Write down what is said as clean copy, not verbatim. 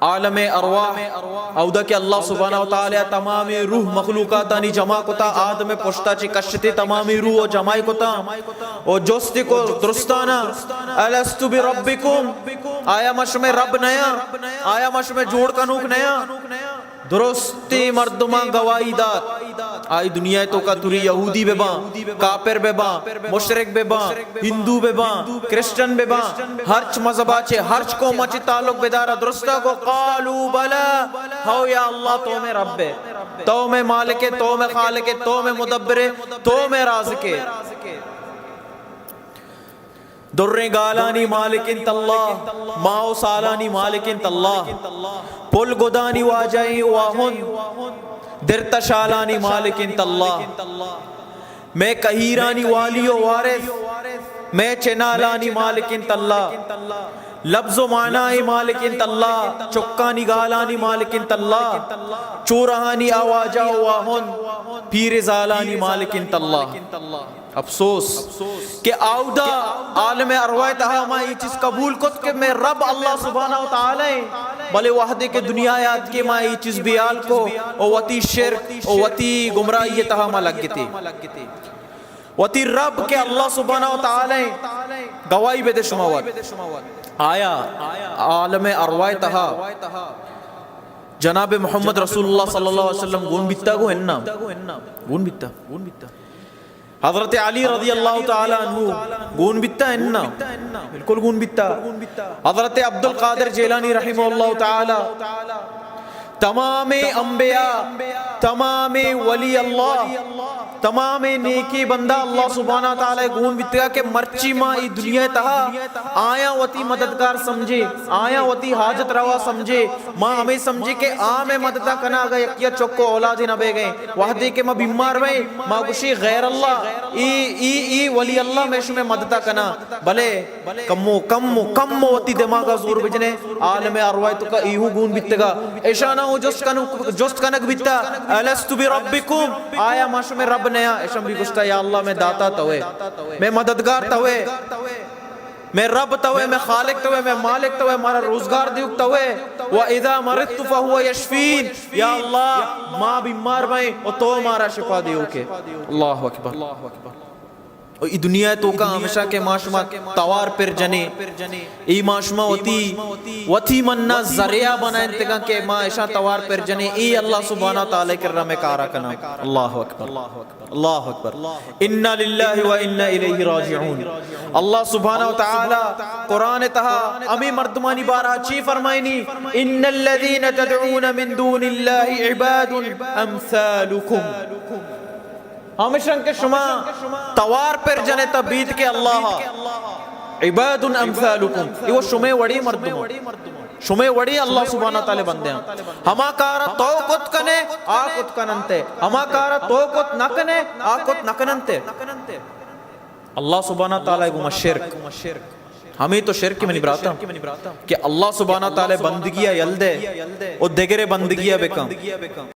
आलमे अरवाह औदा के अल्लाह सुब्हानहू व तआला तमामी रूह मखलूकातानी जमा कोता आदमे पोस्ताची कश्यती तमामी रूह जमाई कोता ओ जोस्ती को दुरुस्ताना अलस्तु बि रब्बिकुम आया मश में रब नया आया मश में जोड़ कनूक नया दुरुस्ती मर्दुमा गवाही दात आई दुनिया तो का तुरी यहूदी बेबा काफिर बेबा मुशरिक बेबा हिंदू बेबा क्रिश्चियन बेबा हर्च मजहबाचे हर्च को मची ताल्लुक बेदारा दुरुस्ता को कालू बला हो या अल्लाह तो में रब्बे तो में मालिके तो में खालिके तो में मुदब्बिरे तो में राज़िके दुर्रे गालानी मालिकिन तल्लाह माओ सालानी मालिकिन तल्लाह पुल गोदानी वाजाई वाहुन दिरतशालानी मालिकिन तल्लाह मैं कहीरानी वालियो वारिस मैं चेनालानी मालिकिन तल्लाह लफ्ज़ो मानाई मालिकिन तल्लाह चुक्कानी गालानी मालिकिन तल्लाह चोरहानी आवाजा वाहुन पीर जालानी मालिकिन तल्लाह। अफसोस के आउदा आलम अरवाह मा ये चीज कबूल कुत के मैं रब अल्लाह सुब्हानहू व तआला भले वहदे के दुनिया याद के मा ये चीज बियाल को ओ वती शिर्क ओ वती गुमराही तहा मा लग गते वती रब के अल्लाह सुब्हानहू व तआला गवाही बेदे शुमावत आया आलम अरवाह तहा जनाब मोहम्मद रसूलुल्लाह सल्लल्लाहु अलैहि वसल्लम गुण बित्ता को है ना गुण बित्ता हज़रत अली रज़ियल्लाहु ताला अन्हु गुण बित्ता है ना बिल्कुल गुण बित्ता हज़रत अब्दुल कादिर जिलानी रहिमहुल्लाह ताला तमामे अंबिया तमामे वली अल्लाह तमामे नेकी बंदा अल्लाह सुब्हानहू व तआला गुण बित्ता के मर्ची मां ई दुनिया तहा आया वती मददगार समझे आया वती हाजत रवा समझे मां हमें समझे के आ में मददा कना गए यकिया चोको औलाद न बे गए वहदे के मां बीमार वे मां गुशी गैर अल्लाह ई वली अल्लाह में शुमे मददा कना भले कम वती दिमाग जोर बजने आलम अरवाह तो का इहु गुण बित्तगा ऐसा ना हो जोस्त कनक बित्ता अलस्तु बि रब्बिकुम आया माश में रब नया ऐसा भी गुस्ता या अल्लाह मैं दाता तवे मैं मददगार तवे मैं रब तवे मैं खालिक तवे मैं मालिक तवे हमारा रोजगार दियुक तवे व इदा मरितु फहुव यशफीन या अल्लाह मां बीमार भई और तो हमारा शिफा दियो के अल्लाहु अकबर और ई दुनिया तो का हमेशा के माशमा तवार पर जने ई माशमा वती मन्ना जरिया बनाए तका के मां ऐसा तवार पर जने ई अल्लाह सुब्हानहू व तआला के रमे कारा कना अल्लाहु अकबर इन्ना लिल्लाहि व इन्ना इलैहि राजिऊन। अल्लाह सुब्हानहू व तआला कुरान तहा अमी मर्दमानी बारा ची फरमाइनी इन्नल लज़ीना तदऊन मिन दूनिल्लाहि इबादुन अमसालुकुम हमेशा के शुमा तवार पर जने तबीद के अल्लाह इबादुन अमसालुकुम वो शुमे वड़ी मर्दुम शुमे वड़ी अल्लाह सुब्हानहू व तआला बंदे हमाकारा तो कुत कने आ कुत कनंते हमाकारा तो कुत न कने आ कुत न कनंते अल्लाह सुब्हानहू व तआला गुमा शिर्क हमें तो शिर्क में निभराता कि अल्लाह सुब्हानहू व तआला बंदगियां यल्दे और देगरे बंदगियां बेकम